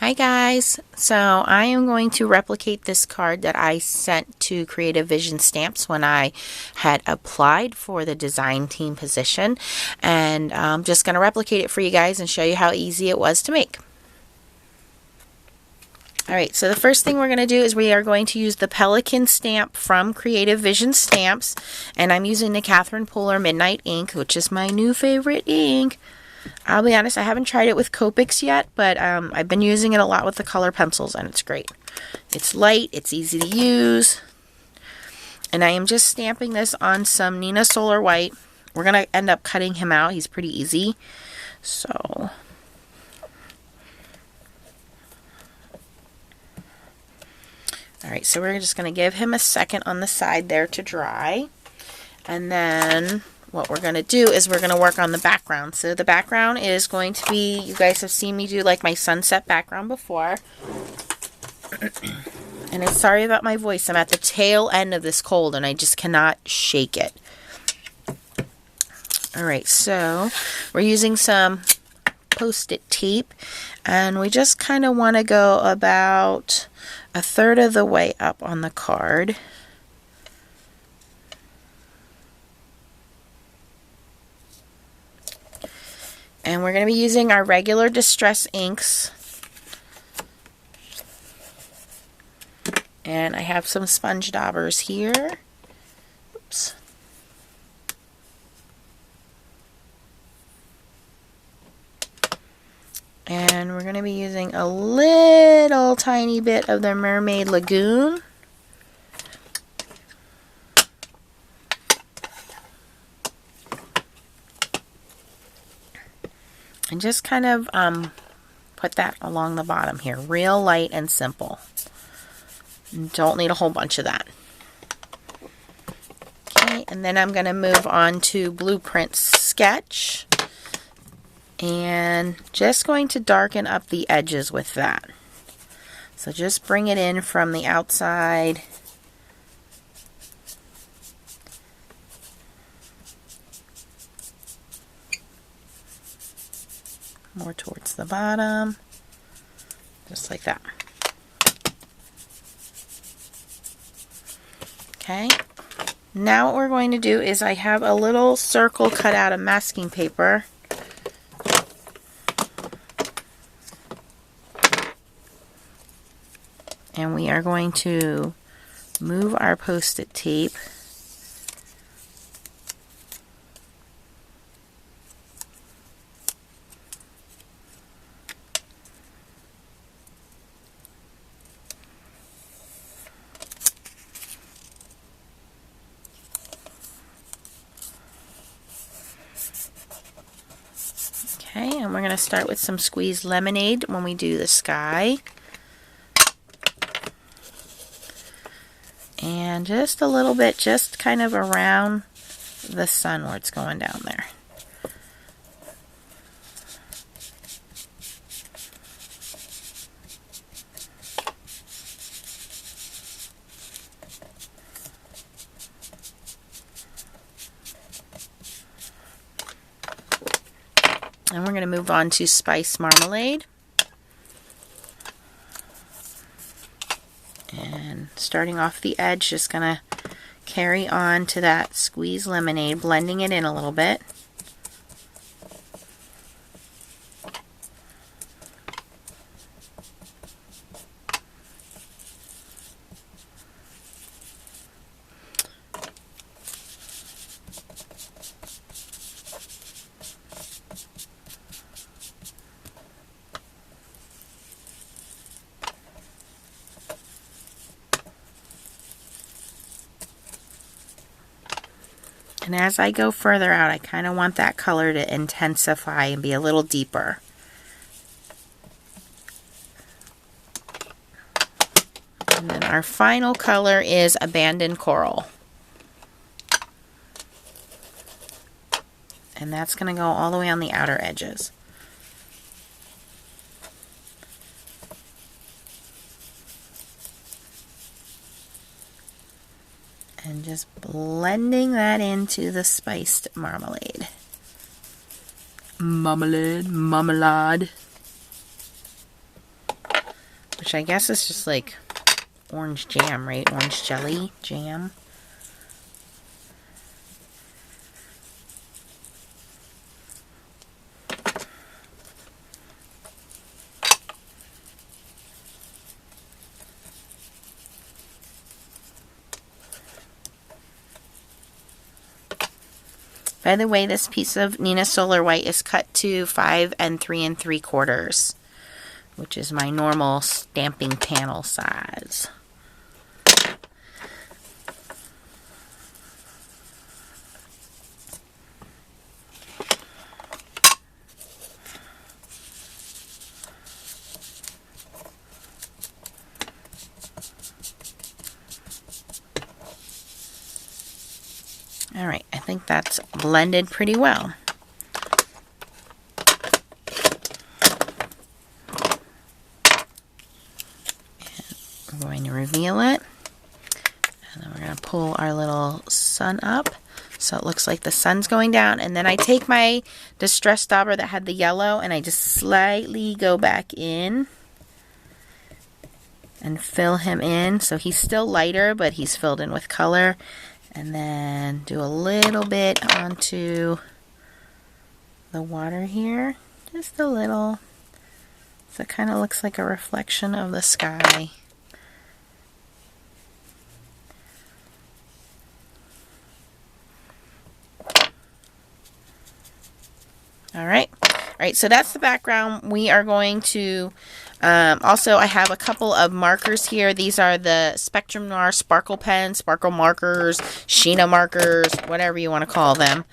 Hi guys, so I am going to replicate this card that I sent to Creative Vision Stamps when I had applied for the design team position, and I'm just going to replicate it for you guys and show you how easy it was to make. Alright, so the first thing we're going to do is we are going to use the Pelican stamp from Creative Vision Stamps, and I'm using the Catherine Pooler Midnight ink, which is my new favorite ink. I'll be honest, I haven't tried it with Copics yet, but I've been using it a lot with the color pencils, and it's great. It's light, it's easy to use, and I am just stamping this on some Nina Solar White. We're going to end up cutting him out. He's pretty easy. So alright, so we're just going to give him a second on the side there to dry. And then what we're going to do is we're going to work on the background. So the background is going to be, you guys have seen me do like my sunset background before. And I'm sorry about my voice. I'm at the tail end of this cold and I just cannot shake it. Alright, so we're using some Post-it tape, and we just kind of want to go about a third of the way up on the card. And we're going to be using our regular Distress inks. And I have some sponge daubers here. Oops. And we're going to be using a little tiny bit of the Mermaid Lagoon. And just kind of put that along the bottom here. Real light and simple. Don't need a whole bunch of that. Okay, and then I'm going to move on to Blueprint Sketch. And just going to darken up the edges with that. So just bring it in from the outside. More towards the bottom. Just like that. Okay. Now what we're going to do is I have a little circle cut out of masking paper. And we are going to move our Post-it tape okay, and we're going to start with some squeezed lemonade when we do the sky. And just a little bit, just kind of around the sun where it's going down there. And we're going to move on to Spice Marmalade. And starting off the edge, just going to carry on to that squeezed lemonade, blending it in a little bit. And as I go further out, I kind of want that color to intensify and be a little deeper. And then our final color is Abandoned Coral. And that's going to go all the way on the outer edges. And just blending that into the spiced marmalade. Marmalade. which I guess is just like orange jam, right? Orange jelly jam. By the way, this piece of Nina Solar White is cut to 5 3 3/4, which is my normal stamping panel size. Alright, I think that's blended pretty well. And we're going to reveal it. And then we're going to pull our little sun up so it looks like the sun's going down. And then I take my distress dauber that had the yellow and I just slightly go back in and fill him in. So he's still lighter, but he's filled in with color. And then do a little bit onto the water here. Just a little. So it kind of looks like a reflection of the sky. Alright. Alright, so that's the background. We are going to also, I have a couple of markers here. These are the Spectrum Noir Sparkle Pens, Sparkle Markers, Sheena Markers, whatever you want to call them.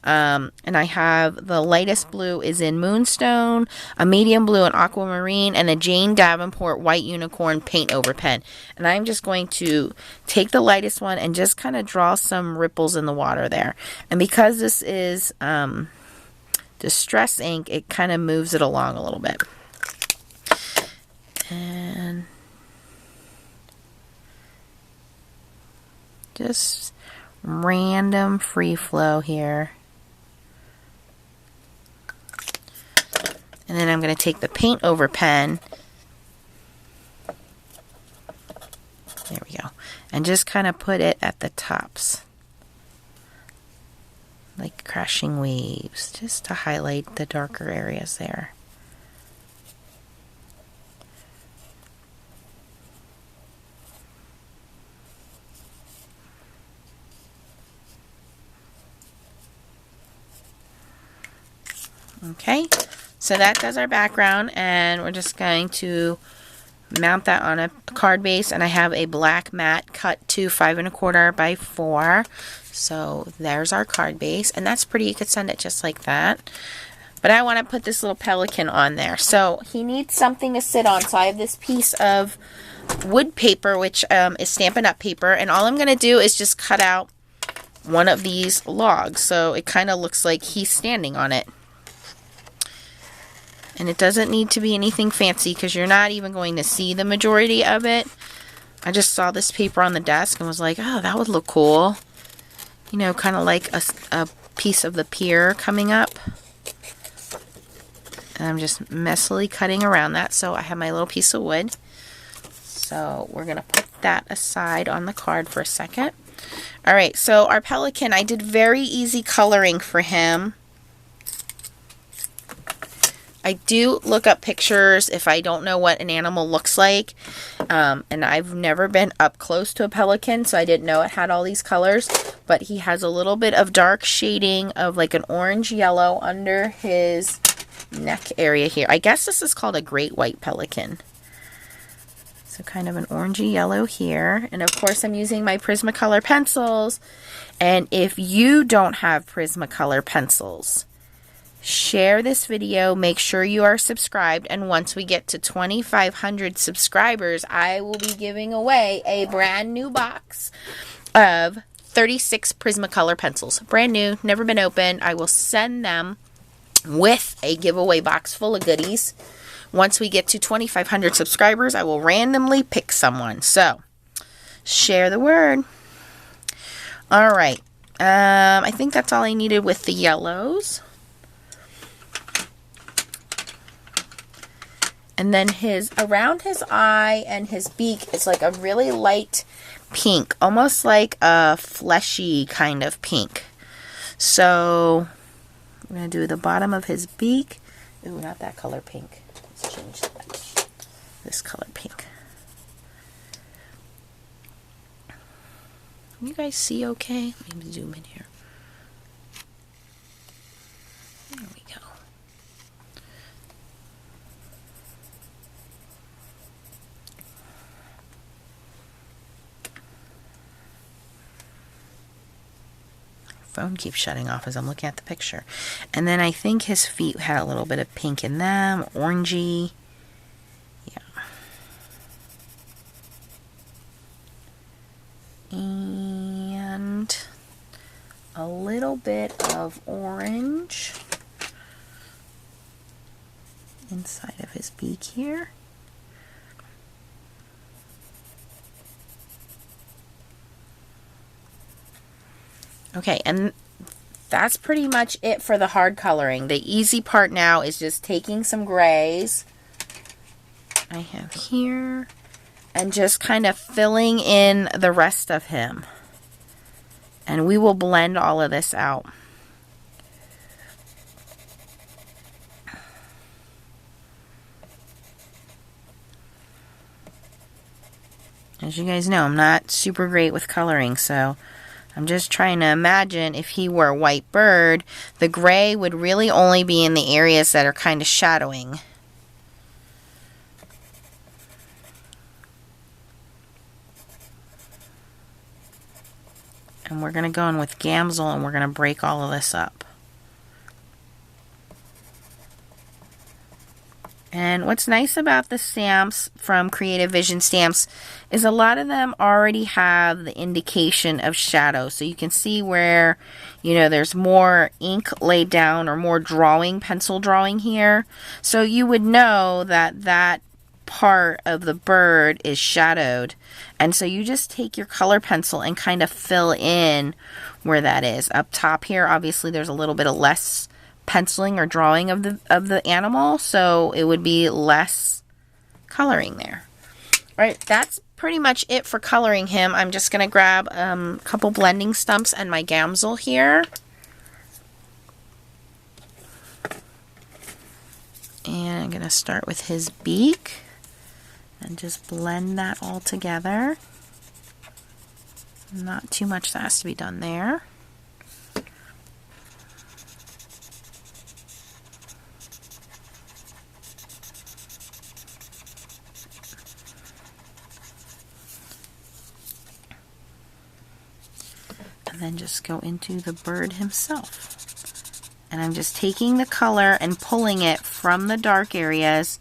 And I have the lightest blue is in Moonstone, a medium blue in Aquamarine, and a Jane Davenport White Unicorn Paint Over Pen. And I'm just going to take the lightest one and just kind of draw some ripples in the water there. And because this is Distress ink, it kind of moves it along a little bit. And just random free flow here. And then I'm going to take the paint over pen. There we go. And just kind of put it at the tops. Like crashing waves. Just to highlight the darker areas there. Okay, so that does our background, and we're just going to mount that on a card base. And I have a black mat cut to 5 1/4 by 4. So there's our card base, and that's pretty. You could send it just like that. But I want to put this little pelican on there. So he needs something to sit on. So I have this piece of wood paper, which is Stampin' Up! Paper, and all I'm going to do is just cut out one of these logs. So it kind of looks like he's standing on it. And it doesn't need to be anything fancy because you're not even going to see the majority of it. I just saw this paper on the desk and was like, oh, that would look cool. You know, kind of like a piece of the pier coming up. And I'm just messily cutting around that. So I have my little piece of wood. So we're going to put that aside on the card for a second. Alright, so our pelican, I did very easy coloring for him. I do look up pictures if I don't know what an animal looks like. And I've never been up close to a pelican, so I didn't know it had all these colors. But he has a little bit of dark shading of like an orange yellow under his neck area here. I guess this is called a great white pelican. So kind of an orangey yellow here. And of course I'm using my Prismacolor pencils. And if you don't have Prismacolor pencils, share this video, make sure you are subscribed, and once we get to 2,500 subscribers, I will be giving away a brand new box of 36 Prismacolor pencils. Brand new, never been opened. I will send them with a giveaway box full of goodies. Once we get to 2,500 subscribers, I will randomly pick someone. So, share the word. Alright, I think that's all I needed with the yellows. And then around his eye and his beak is like a really light pink, almost like a fleshy kind of pink. So I'm going to do the bottom of his beak. Ooh, not that color pink. Let's change that. This color pink. Can you guys see okay? Let me zoom in here. There we go. Phone keeps shutting off as I'm looking at the picture. And then I think his feet had a little bit of pink in them, orangey. Yeah. And a little bit of orange inside of his beak here. Okay, and that's pretty much it for the hard coloring. The easy part now is just taking some grays I have here and just kind of filling in the rest of him. And we will blend all of this out. As you guys know, I'm not super great with coloring, so I'm just trying to imagine if he were a white bird, the gray would really only be in the areas that are kind of shadowing. And we're going to go in with Gamsol and we're going to break all of this up. And what's nice about the stamps from Creative Vision Stamps is a lot of them already have the indication of shadow. So you can see where, you know, there's more ink laid down or more drawing, pencil drawing here. So you would know that that part of the bird is shadowed. And so you just take your color pencil and kind of fill in where that is. Up top here, obviously there's a little bit of less penciling or drawing of the animal, so it would be less coloring there. All right, that's pretty much it for coloring him. I'm just going to grab a couple blending stumps and my Gamsol here. And I'm going to start with his beak and just blend that all together. Not too much that has to be done there. And then just go into the bird himself. And I'm just taking the color and pulling it from the dark areas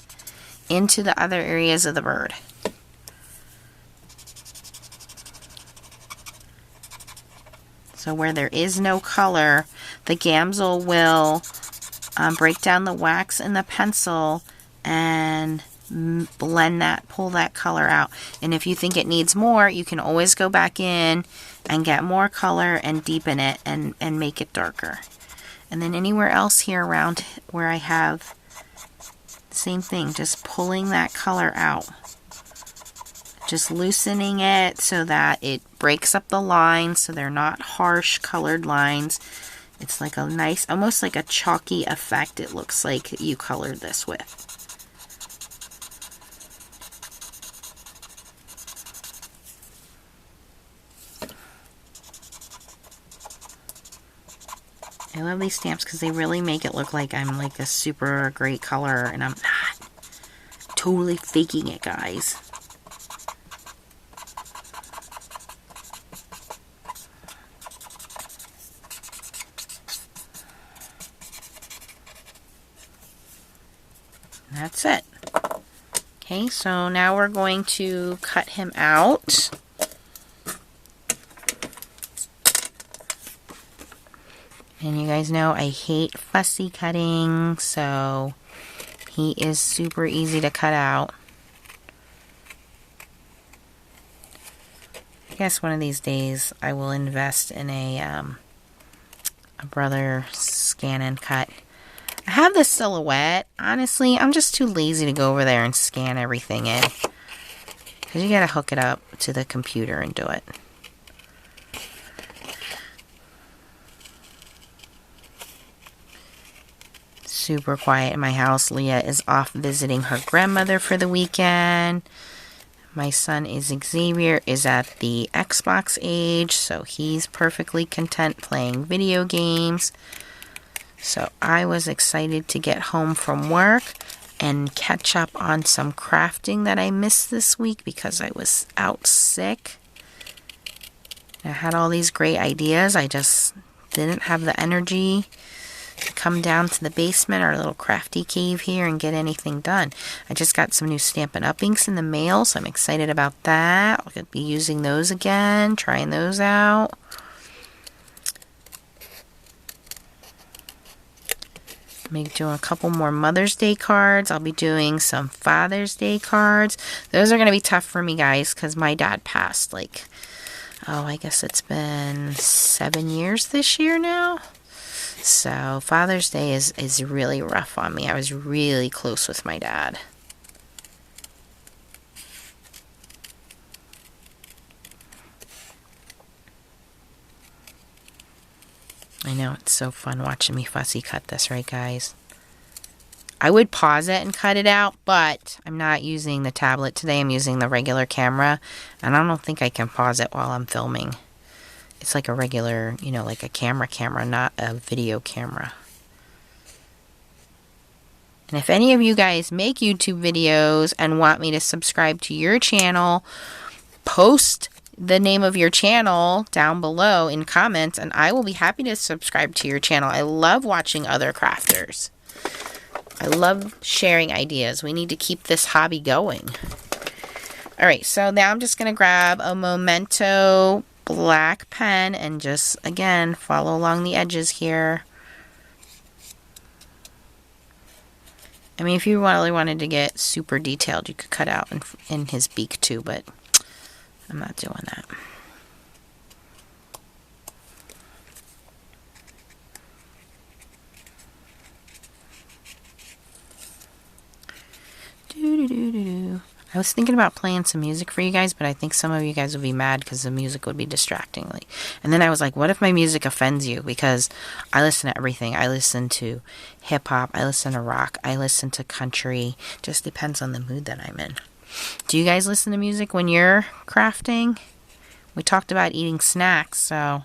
into the other areas of the bird. So where there is no color, the Gamsol will break down the wax in the pencil and blend that, pull that color out. And if you think it needs more, you can always go back in and get more color and deepen it and make it darker. And then anywhere else here around where I have, same thing, just pulling that color out. Just loosening it so that it breaks up the lines so they're not harsh colored lines. It's like a nice, almost like a chalky effect it looks like you colored this with. I love these stamps because they really make it look like I'm like a super great colorer, and I'm not. Totally faking it, guys. That's it. Okay, so now we're going to cut him out. And you guys know I hate fussy cutting, so he is super easy to cut out. I guess one of these days I will invest in a Brother scan and cut. I have the silhouette. Honestly, I'm just too lazy to go over there and scan everything in. Because you gotta hook it up to the computer and do it. Super quiet in my house. Leah is off visiting her grandmother for the weekend. My son Xavier is at the Xbox age, so he's perfectly content playing video games. So I was excited to get home from work and catch up on some crafting that I missed this week because I was out sick. I had all these great ideas. I just didn't have the energy to come down to the basement, our little crafty cave here, and get anything done. I just got some new Stampin' Up! Inks in the mail, so I'm excited about that. I'll be using those again, trying those out. Maybe doing a couple more Mother's Day cards. I'll be doing some Father's Day cards. Those are going to be tough for me, guys, because my dad passed, like, I guess it's been 7 years this year now. So Father's Day is really rough on me. I was really close with my dad. I know, it's so fun watching me fussy cut this, right, guys? I would pause it and cut it out, but I'm not using the tablet today. I'm using the regular camera, and I don't think I can pause it while I'm filming. It's like a regular, like a camera, not a video camera. And if any of you guys make YouTube videos and want me to subscribe to your channel, post the name of your channel down below in comments, and I will be happy to subscribe to your channel. I love watching other crafters. I love sharing ideas. We need to keep this hobby going. Alright, so now I'm just going to grab a Memento black pen and just, again, follow along the edges here. I mean, if you really wanted to get super detailed, you could cut out in his beak too, but I'm not doing that. I was thinking about playing some music for you guys, but I think some of you guys would be mad because the music would be distracting. And then I was like, what if my music offends you? Because I listen to everything. I listen to hip-hop. I listen to rock. I listen to country. Just depends on the mood that I'm in. Do you guys listen to music when you're crafting? We talked about eating snacks, so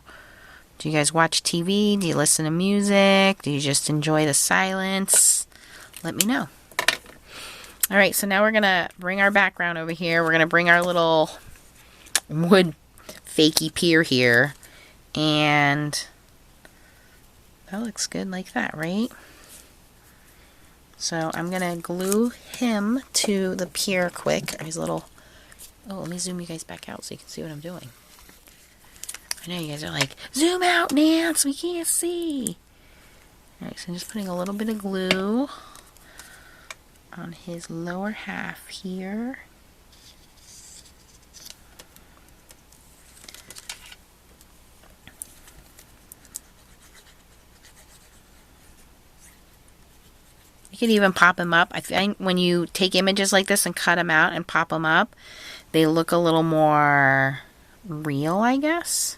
do you guys watch TV? Do you listen to music? Do you just enjoy the silence? Let me know. Alright, so now we're going to bring our background over here. We're going to bring our little wood fakey pier here. And that looks good like that, right? So I'm going to glue him to the pier quick. His little... Oh, let me zoom you guys back out so you can see what I'm doing. I know you guys are like, zoom out, Nance, we can't see. Alright, so I'm just putting a little bit of glue on his lower half here. You can even pop them up. I think when you take images like this and cut them out and pop them up, they look a little more real, I guess.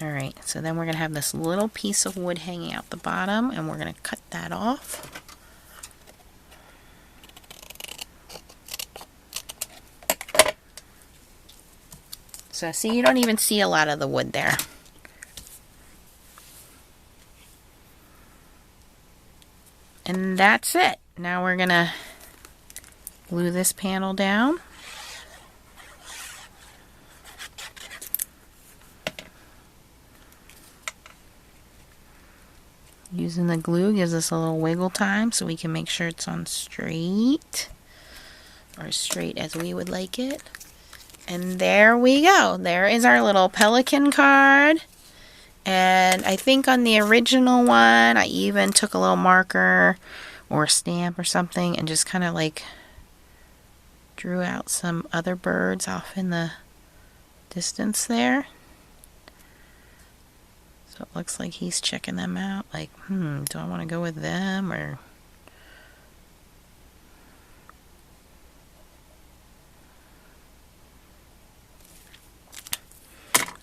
Alright, so then we're going to have this little piece of wood hanging out the bottom, and we're going to cut that off. So see, you don't even see a lot of the wood there. And that's it. Now we're going to glue this panel down. Using the glue gives us a little wiggle time so we can make sure it's on straight, or as straight as we would like it. And there we go. There is our little Pelican card. And I think on the original one, I even took a little marker or a stamp or something and just kind of like drew out some other birds off in the distance there. So it looks like he's checking them out. Like, do I want to go with them or...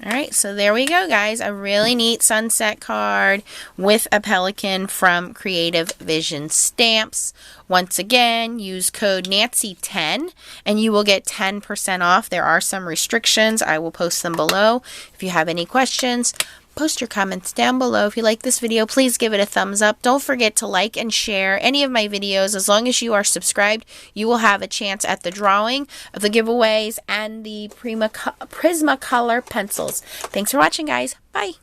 Alright, so there we go, guys. A really neat sunset card with a pelican from Creative Vision Stamps. Once again, use code Nancy10 and you will get 10% off. There are some restrictions. I will post them below. If you have any questions, post your comments down below. If you like this video, please give it a thumbs up. Don't forget to like and share any of my videos. As long as you are subscribed, you will have a chance at the drawing of the giveaways and the Prismacolor pencils. Thanks for watching, guys. Bye.